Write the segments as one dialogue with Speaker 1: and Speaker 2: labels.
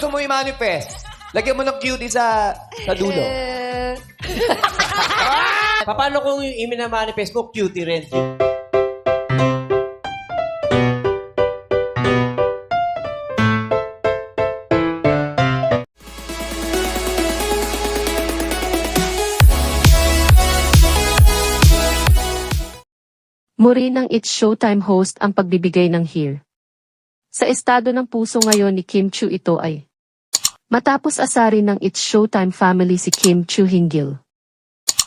Speaker 1: gusto mo i-manifest? Lagyan mo ng cutie sa dulo.
Speaker 2: Paano kung yung i-manifest mo, cutie rin?
Speaker 3: Muri ng It's Showtime host ang pagbibigay ng here. Sa estado ng puso ngayon ni Kim Chiu ito ay matapos asarin ng It's Showtime family si Kim Chiu Hinggil.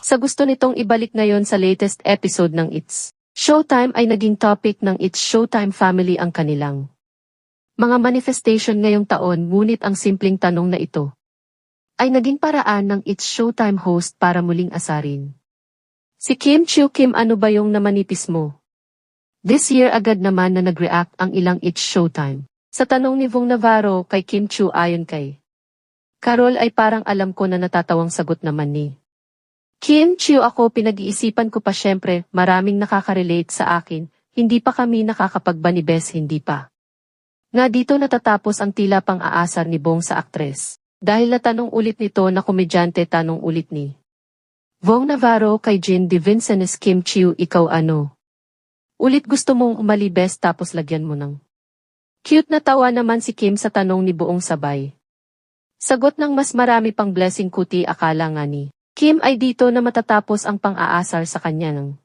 Speaker 3: Sa gusto nitong ibalik ngayon sa latest episode ng It's Showtime ay naging topic ng It's Showtime family ang kanilang mga manifestation ngayong taon, ngunit ang simpleng tanong na ito ay naging paraan ng It's Showtime host para muling asarin si Kim Chiu. Kim, ano ba yung namanipis mo? This year agad naman na nag-react ang ilang It's Showtime sa tanong ni Vong Navarro kay Kim Chiu. Ayon kay Carol ay parang alam ko na natatawang sagot naman ni Kim Chiu. Ako, pinag-iisipan ko pa, syempre, maraming nakaka-relate sa akin, hindi pa kami nakakapagbanibes, hindi pa. Nga dito natatapos ang tila pang-aasar ni Bong sa aktres. Dahil natanong ulit nito na komedyante, tanong ulit ni Vong Navarro kay Jin De Vincennes, Kim Chiu, ikaw ano? Ulit gusto mong umalibes tapos lagyan mo ng cute na tawa naman si Kim sa tanong ni Buong sabay. Sagot ng mas marami pang blessing kuti. Akala nga ni Kim ay dito na matatapos ang pang-aasar sa kanya ng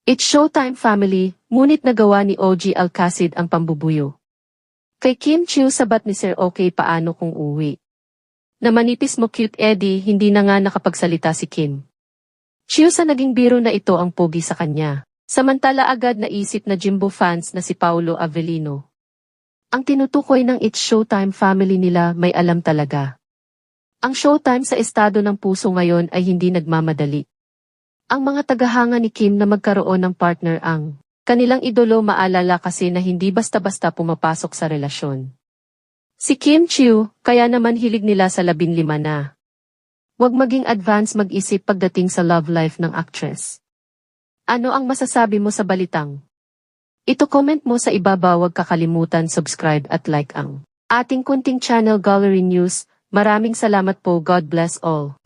Speaker 3: It's Showtime family, ngunit nagawa ni OG Alcacid ang pambubuyo kay Kim Chiu. Sabat ni Sir, okay, paano kung uwi na manipis mo, cute Eddie? Hindi na nga nakapagsalita si Kim Chiu sa naging biro na ito ang pogi sa kanya. Samantala agad naisip na Jimbo fans na si Paulo Avellino ang tinutukoy ng It's Showtime family nila. May alam talaga. Ang Showtime sa estado ng puso ngayon ay hindi nagmamadali. Ang mga tagahanga ni Kim na magkaroon ng partner ang kanilang idolo, maalala kasi na hindi basta-basta pumapasok sa relasyon si Kim Chiu, kaya naman hilig nila sa 15 na. Huwag maging advance mag-isip pagdating sa love life ng actress. Ano ang masasabi mo sa balitang ito? Comment mo sa ibabaw. Huwag kakalimutan subscribe at like ang ating kunting channel Gallery News. Maraming salamat po. God bless all.